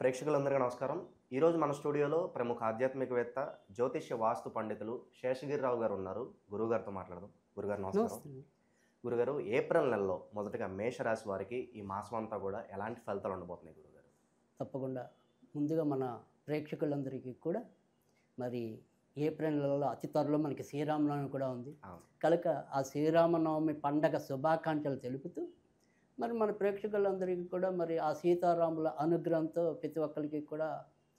ప్రేక్షకులందరికీ నమస్కారం. ఈరోజు మన స్టూడియోలో ప్రముఖ ఆధ్యాత్మికవేత్త, జ్యోతిష్య వాస్తు పండితులు శేషగిరిరావు గారు ఉన్నారు. గురువుగారితో మాట్లాడదాం. గురుగారు నమస్కారం. గురుగారు, ఏప్రిల్ నెలలో మొదటగా మేషరాశి వారికి ఈ మాసం అంతా కూడా ఎలాంటి ఫలితాలు ఉండబోతున్నాయి గురుగారు? తప్పకుండా ముందుగా మన ప్రేక్షకులందరికీ కూడా మరి ఏప్రిల్ నెలలో అతి త్వరలో మనకి శ్రీరామనవమి కూడా ఉంది కనుక ఆ శ్రీరామనవమి పండగ శుభాకాంక్షలు తెలుపుతూ మరి మన ప్రేక్షకులందరికీ కూడా మరి ఆ సీతారాముల అనుగ్రహంతో ప్రతి ఒక్కరికి కూడా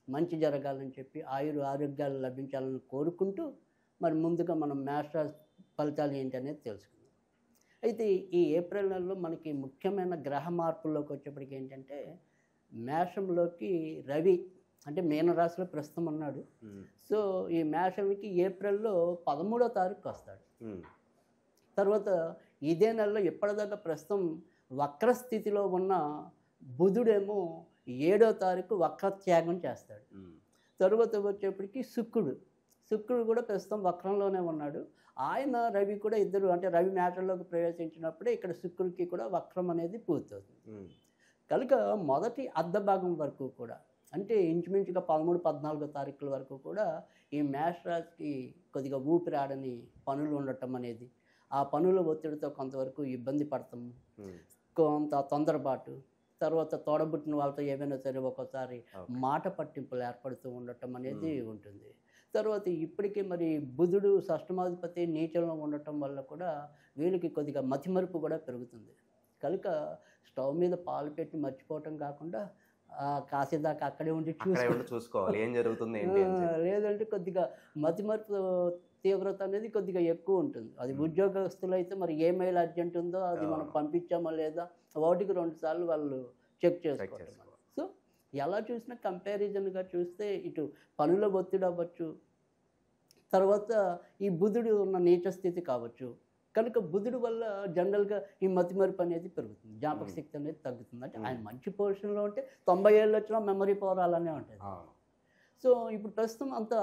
మంచి జరగాలని చెప్పి ఆరోగ్యాలు లభించాలని కోరుకుంటూ మరి ముందుగా మనం మేషరాశి ఫలితాలు ఏంటి అనేది తెలుసుకుందాం. అయితే ఈ ఏప్రిల్ నెలలో మనకి ముఖ్యమైన గ్రహ మార్పుల్లోకి వచ్చేప్పటికి ఏంటంటే మేషంలోకి రవి అంటే మీనరాశిలో ప్రస్తుతం ఉన్నాడు. సో ఈ మేషంకి ఏప్రిల్లో 13వ తారీఖు వస్తాడు. తర్వాత ఇదే నెలలో ఎప్పటిదాకా ప్రస్తుతం వక్రస్థితిలో ఉన్న బుధుడేమో 7వ తారీఖు వక్రత్యాగం చేస్తాడు. తర్వాత వచ్చేప్పటికి శుక్రుడు కూడా ప్రస్తుతం వక్రంలోనే ఉన్నాడు. ఆయన రవి కూడా ఇద్దరు అంటే రవి మేషంలోకి ప్రవేశించినప్పుడే ఇక్కడ శుక్రుడికి కూడా వక్రం అనేది పూర్తవుతుంది. కనుక మొదటి అర్ధభాగం వరకు కూడా అంటే ఇంచుమించుగా 13-14 తారీఖుల వరకు కూడా ఈ మేషరాశికి కొద్దిగా ఊపిరాడని పనులు ఉండటం అనేది, ఆ పనుల ఒత్తిడితో కొంతవరకు ఇబ్బంది పడతాము, కొంత తొందరపాటు, తర్వాత తోడబుట్టిన వాళ్ళతో ఏమైనా సరే ఒక్కోసారి మాట పట్టింపులు ఏర్పడుతూ ఉండటం అనేది ఉంటుంది. తర్వాత ఇప్పటికీ మరి బుధుడు షష్టమాధిపతి నీచంలో ఉండటం వల్ల కూడా వీళ్ళకి కొద్దిగా మతిమరుపు కూడా పెరుగుతుంది. కనుక స్టవ్ మీద పాలు పెట్టి మర్చిపోవటం కాకుండా కాసేదాకా అక్కడే ఉండి చూసుకోవాలి ఏం జరుగుతుంది, లేదంటే కొద్దిగా మతిమరుపు తీవ్రత అనేది కొద్దిగా ఎక్కువ ఉంటుంది. అది ఉద్యోగస్తులు అయితే మరి ఏ మెయిల్ అర్జెంట్ ఉందో అది మనం పంపించామా లేదా 1-2 సార్లు వాళ్ళు చెక్ చేసుకోవాలి. సో ఎలా చూసినా కంపారిజన్గా చూస్తే ఇటు పనుల ఒత్తిడి అవ్వచ్చు, తర్వాత ఈ బుధుడు ఉన్న నీచ స్థితి కావచ్చు. కనుక బుధుడు వల్ల జనరల్గా ఈ మతిమరుపు అనేది పెరుగుతుంది, జ్ఞాపక శక్తి అనేది తగ్గుతుంది. అంటే ఆయన మంచి పొజిషన్లో ఉంటే 90 ఏళ్ళు వచ్చినా మెమరీ పవర్ అలానే ఉంటుంది. సో ఇప్పుడు ప్రస్తుతం అంత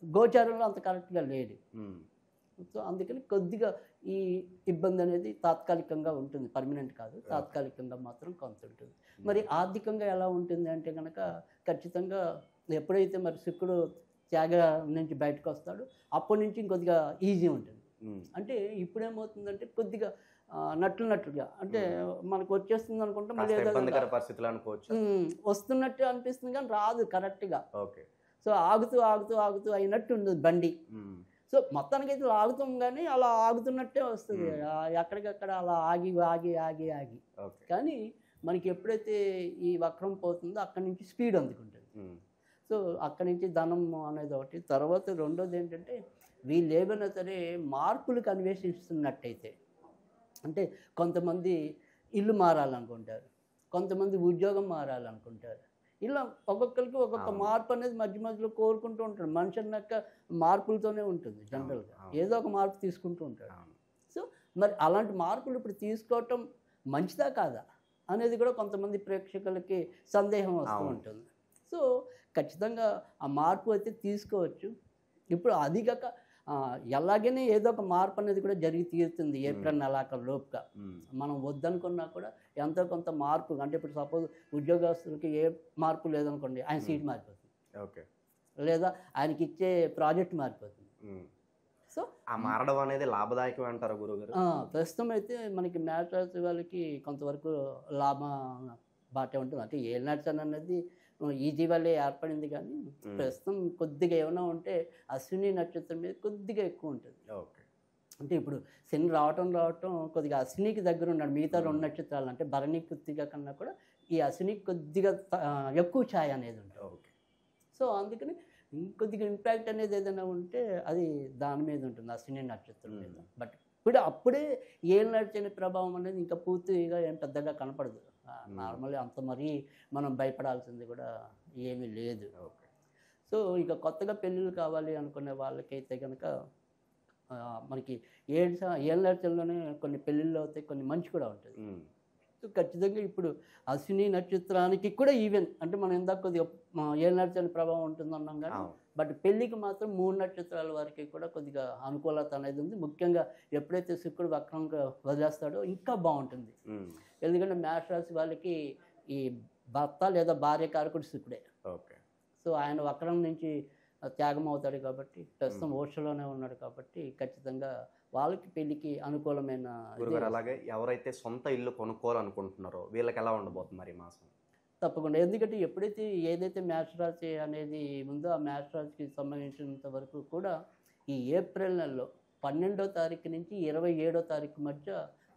గోచారంలో అంత కరెక్ట్గా లేడు. సో అందుకని కొద్దిగా ఈ ఇబ్బంది అనేది తాత్కాలికంగా ఉంటుంది, పర్మనెంట్ కాదు, తాత్కాలికంగా మాత్రం కొంత ఉంటుంది. మరి ఆర్థికంగా ఎలా ఉంటుంది అంటే కనుక ఖచ్చితంగా ఎప్పుడైతే మరి శుక్రుడు త్యాగ నుంచి బయటకు వస్తాడో అప్పటి నుంచి ఇంకొద్దిగా ఈజీ ఉంటుంది. అంటే ఇప్పుడేమవుతుందంటే కొద్దిగా నట్లుగా అంటే మనకు వచ్చేస్తుంది అనుకుంటే మళ్ళీ వస్తున్నట్టు అనిపిస్తుంది కానీ రాదు కరెక్ట్గా. సో ఆగుతూ అయినట్టు ఉండదు బండి. సో మొత్తానికి అయితే ఆగుతాం కానీ అలా ఆగుతున్నట్టే వస్తుంది, ఎక్కడికక్కడ అలా ఆగి కానీ మనకి ఎప్పుడైతే ఈ వక్రం పోతుందో అక్కడి నుంచి స్పీడ్ అందుకుంటుంది. సో అక్కడి నుంచి ధనం అనేది ఒకటి. తర్వాత రెండోది ఏంటంటే వీళ్ళు ఏమైనా సరే మార్పులకు అన్వేషిస్తున్నట్టయితే, అంటే కొంతమంది ఇల్లు మారాలనుకుంటారు, కొంతమంది ఉద్యోగం మారాలనుకుంటారు, ఇలా ఒక్కొక్కరికి ఒక్కొక్క మార్పు అనేది మధ్యలో కోరుకుంటూ ఉంటాడు. మనిషి అన్నాక మార్పులతోనే ఉంటుంది జనరల్గా, ఏదో ఒక మార్పు తీసుకుంటూ ఉంటాడు. సో మరి అలాంటి మార్పులు ఇప్పుడు తీసుకోవటం మంచిదా కాదా అనేది కూడా కొంతమంది ప్రేక్షకులకి సందేహం వస్తూ ఉంటుంది. సో ఖచ్చితంగా ఆ మార్పు అయితే తీసుకోవచ్చు. ఇప్పుడు అది కాక ఎలాగైనా ఏదో ఒక మార్పు అనేది కూడా జరిగి తీరుతుంది ఏప్రిల్ నెలాఖరులోపుగా. మనం వద్దనుకున్నా కూడా ఎంతో కొంత మార్పు, అంటే ఇప్పుడు సపోజ్ ఉద్యోగస్తులకి ఏ మార్పు లేదనుకోండి, ఆయన సీట్ మారిపోతుంది, లేదా ఆయనకి ఇచ్చే ప్రాజెక్ట్ మారిపోతుంది. సో ఆ మారడం అనేది లాభదాయకం అంటారు గురుగారు? ప్రస్తుతం అయితే మనకి మేషరాశి వాళ్ళకి కొంతవరకు లాభ బాటే ఉంటుంది. అంటే ఏ నడిచాను అనేది ఈజీ వల్లే ఏర్పడింది కానీ ప్రస్తుతం కొద్దిగా ఏమైనా ఉంటే అశ్విని నక్షత్రం మీద కొద్దిగా ఎక్కువ ఉంటుంది. అంటే ఇప్పుడు శని రావటం కొద్దిగా అశ్వినికి దగ్గర ఉన్నాడు. మిగతా 2 నక్షత్రాలు అంటే భరణి కృత్తిక కన్నా కూడా ఈ అశ్వినికి కొద్దిగా ఎక్కువ ఛాయ అనేది ఉంటుంది. సో అందుకని ఇంకొద్దిగా ఇంపాక్ట్ అనేది ఏదైనా ఉంటే అది దాని మీద ఉంటుంది, అశ్విని నక్షత్రం మీద. బట్ అప్పుడే ఏళ్ళు నడిచిన ప్రభావం అనేది ఇంకా పూర్తిగా ఏం పెద్దగా కనపడదు. నార్మల్లీ అంత మరీ మనం భయపడాల్సింది కూడా ఏమీ లేదు. సో ఇక కొత్తగా పెళ్ళిళ్ళు కావాలి అనుకునే వాళ్ళకైతే కనుక మనకి 7 నక్షత్రంలోనే కొన్ని పెళ్ళిళ్ళు అవుతాయి, కొన్ని మంచి కూడా ఉంటుంది. సో ఖచ్చితంగా ఇప్పుడు అశ్విని నక్షత్రానికి కూడా ఈవెన్ అంటే మనం ఇందాక కొద్దిగా 7 నక్షత్రాల ప్రభావం ఉంటుందన్నాం కానీ బట్ పెళ్ళికి మాత్రం 3 నక్షత్రాల వారికి కూడా కొద్దిగా అనుకూలత అనేది ఉంది. ముఖ్యంగా ఎప్పుడైతే శుక్రుడు వక్రంగా వదిలేస్తాడో ఇంకా బాగుంటుంది. ఎందుకంటే మేషరాశి వాళ్ళకి ఈ భర్త లేదా భార్య కారకుడు శుక్రుడే. ఓకే. సో ఆయన వక్రం నుంచి త్యాగం అవుతాడు కాబట్టి, ప్రస్తుతం ఓషలోనే ఉన్నాడు కాబట్టి ఖచ్చితంగా వాళ్ళకి పెళ్లికి అనుకూలమైన గురుగారు అలాగే ఎవరైతే సొంత ఇల్లు కొనుక్కోవాలనుకుంటున్నారో వీళ్ళకి ఎలా ఉండబోతుంది మరి ఈ మాసం? తప్పకుండా. ఎందుకంటే ఎప్పుడైతే ఏదైతే మేషరాశి అనేది ఉందో ఆ మేషరాశికి సంబంధించినంత వరకు కూడా ఈ ఏప్రిల్ నెలలో 12వ తారీఖు నుంచి 27వ తారీఖు మధ్య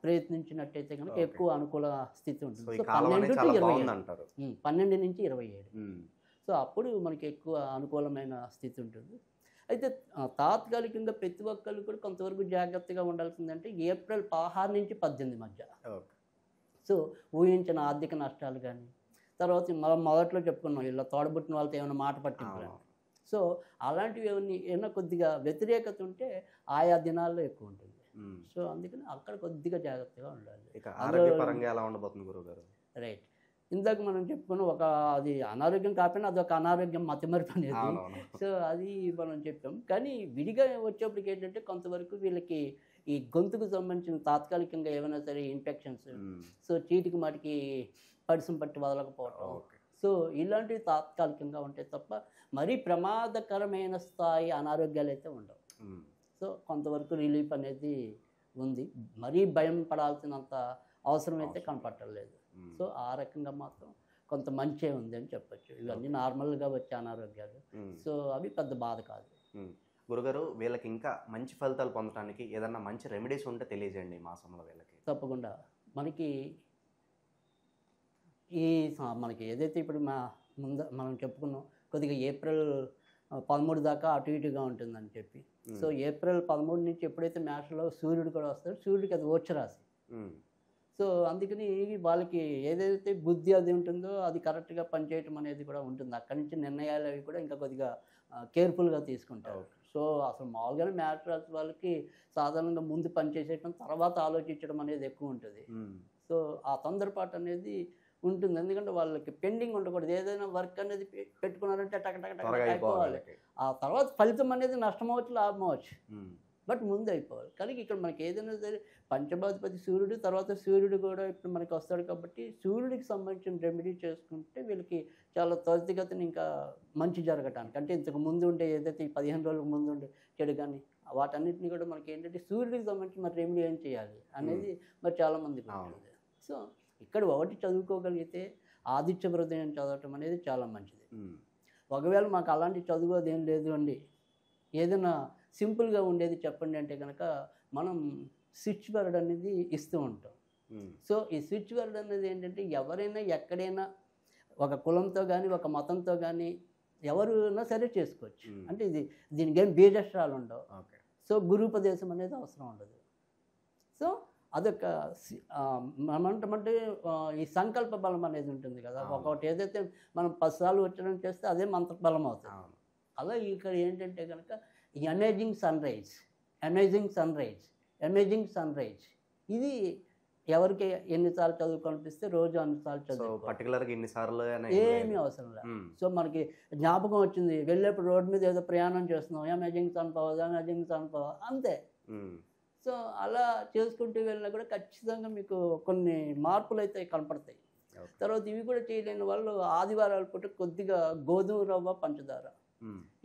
ప్రయత్నించినట్టయితే కనుక ఎక్కువ అనుకూల స్థితి ఉంటుంది. సో 12 నుంచి 27. సో అప్పుడు మనకి ఎక్కువ అనుకూలమైన స్థితి ఉంటుంది. అయితే తాత్కాలికంగా ప్రతి ఒక్కళ్ళు కూడా కొంతవరకు జాగ్రత్తగా ఉండాల్సిందంటే ఏప్రిల్ 16 నుంచి 18 మధ్య. సో ఊహించిన ఆర్థిక నష్టాలు కానీ, తర్వాత మనం మొదట్లో చెప్పుకున్నాం ఇలా తోడబుట్టిన వాళ్ళతో ఏమైనా మాట పట్టింపు. సో అలాంటివి ఏమైనా కొద్దిగా వ్యతిరేకత ఉంటే ఆయా దినాల్లో ఎక్కువ ఉంటుంది. సో అందుకని అక్కడ కొద్దిగా జాగ్రత్తగా ఉండాలి. ఇక ఆరోగ్యపరంగా ఎలా ఉండబోతుంది గురుగారు? రైట్. ఇందాక మనం చెప్పుకున్న ఒక అది అనారోగ్యం కాకపోయినా అదొక అనారోగ్యం మతిమరుపు అనేది. సో అది మనం చెప్పాం. కానీ విడిగా వచ్చేప్పటికి ఏంటంటే కొంతవరకు వీళ్ళకి ఈ గొంతుకు సంబంధించిన తాత్కాలికంగా ఏమైనా సరే ఇన్ఫెక్షన్స్, సో చీటికి మాటికి పడిసం పట్టి వదలకపోవటం, సో ఇలాంటివి తాత్కాలికంగా ఉంటాయి తప్ప మరీ ప్రమాదకరమైన స్థాయి అనారోగ్యాలు అయితే ఉండవు. సో కొంతవరకు రిలీఫ్ అనేది ఉంది. మరీ భయం పడాల్సినంత అవసరం అయితే కనపట్టలేదు. సో ఆ రకంగా మాత్రం కొంత మంచే ఉంది అని చెప్పచ్చు. ఇవన్నీ నార్మల్గా వచ్చే అనారోగ్యాలు. సో అవి పెద్ద బాధ కాదు. గురుగారు వీళ్ళకి ఇంకా మంచి ఫలితాలు పొందడానికి ఏదన్నా మంచి రెమెడీస్ ఉంటే తెలియజేయండి ఈ మాసంలో వీళ్ళకి. తప్పకుండా. మనకి మనకి ఏదైతే ఇప్పుడు మనం చెప్పుకున్నాం కొద్దిగా ఏప్రిల్ 13 దాకా అటు ఇటుగా ఉంటుందని చెప్పి. సో ఏప్రిల్ 13 నుంచి ఎప్పుడైతే మేషంలో సూర్యుడు కూడా వస్తాడో సూర్యుడికి అది ఓచరాశి. సో అందుకని వాళ్ళకి ఏదైతే బుద్ధి అది ఉంటుందో అది కరెక్ట్గా పనిచేయటం అనేది కూడా ఉంటుంది. అక్కడి నుంచి నిర్ణయాలు అవి కూడా ఇంకా కొద్దిగా కేర్ఫుల్గా తీసుకుంటారు. సో అసలు మామూలుగానే మేష రాశి వాళ్ళకి సాధారణంగా ముందు పనిచేసేయటం తర్వాత ఆలోచించడం అనేది ఎక్కువ ఉంటుంది. సో ఆ తొందరపాటు అనేది ఉంటుంది. ఎందుకంటే వాళ్ళకి పెండింగ్ ఉండకూడదు. ఏదైనా వర్క్ అనేది పెట్టుకున్నారంటే అయిపోవాలి. ఆ తర్వాత ఫలితం అనేది నష్టం అవ్వచ్చు, లాభం అవ్వచ్చు, బట్ ముందు అయిపోవాలి. కానీ ఇక్కడ మనకి ఏదైనా సరే పంచమాధిపతి సూర్యుడు, తర్వాత సూర్యుడు కూడా ఇప్పుడు మనకి వస్తాడు కాబట్టి సూర్యుడికి సంబంధించిన రెమెడీ చేసుకుంటే వీళ్ళకి చాలా త్వరితగతిని ఇంకా మంచి జరగటానికి, అంటే ఇంతకు ముందు ఉండే ఏదైతే 15 రోజులకు ముందు ఉండే చెడు కానీ వాటన్నిటిని కూడా మనకి ఏంటంటే సూర్యుడికి సంబంధించి మరి రెమెడీ ఏం చేయాలి అనేది మరి చాలామందికి ఉంటుంది. సో ఇక్కడ ఒకటి చదువుకోగలిగితే ఆదిత్య హృదయం చదవటం అనేది చాలా మంచిది. ఒకవేళ మాకు అలాంటి చదువు అదేం లేదు అండి, ఏదైనా సింపుల్గా ఉండేది చెప్పండి అంటే కనుక మనం స్విచ్ వర్డ్ అనేది ఇస్తూ ఉంటాం. సో ఈ స్విచ్ వర్డ్ అనేది ఏంటంటే ఎవరైనా ఎక్కడైనా ఒక కులంతో కానీ ఒక మతంతో కానీ ఎవరైనా సరే చేసుకోవచ్చు. అంటే దీనికి ఏం బీజస్ట్రాలు ఉండవు. సో గురూపదేశం అనేది అవసరం ఉండదు. సో అదొక ఏమంటామంటే ఈ సంకల్ప బలం అనేది ఉంటుంది కదా. ఒకటి ఏదైతే మనం 10 సార్లు ఉచ్చారణ చేస్తే అదే మంత్రబలం అవుతుంది. అలా ఇక్కడ ఏంటంటే కనుక ఈ amazing sunrise, amazing sunrise, amazing sunrise, ఇది ఎవరికి ఎన్నిసార్లు చదువుకొనిపిస్తే రోజు అన్నిసార్లు చదువు, పర్టికులర్గా ఎన్నిసార్లు ఏమీ అవసరం లేదు. సో మనకి జ్ఞాపకం వచ్చింది వెళ్ళేప్పుడు రోడ్డు మీద ఏదో ప్రయాణం చేస్తున్నాం, amazing sun power, amazing sun power, అంతే. సో అలా చేసుకుంటూ వెళ్ళినా కూడా ఖచ్చితంగా మీకు కొన్ని మార్పులు అయితే కనపడతాయి. తర్వాత ఇవి కూడా చేయలేని వాళ్ళు ఆదివారాల పూట కొద్దిగా గోధుమ రవ్వ, పంచదార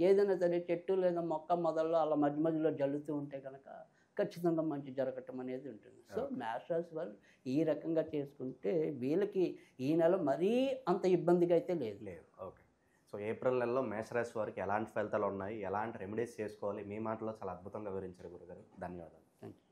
ఏదైనా సరే చెట్టు లేదా మొక్క మొదల్లో అలా మధ్య మధ్యలో జల్లుతూ ఉంటే కనుక ఖచ్చితంగా మంచి జరగటం అనేది ఉంటుంది. సో మేష రాశి వాళ్ళు ఈ రకంగా చేసుకుంటే వీళ్ళకి ఈ నెల మరీ అంత ఇబ్బందిగా అయితే లేదు. ఓకే. సో ఏప్రిల్ నెలలో మేషరాశి వారికి ఎలాంటి ఫలితాలు ఉన్నాయి, ఎలాంటి రెమెడీస్ చేసుకోవాలి, మీ మాటలో చాలా అద్భుతంగా వివరించారు గురుగారు. ధన్యవాదాలు. Thank you.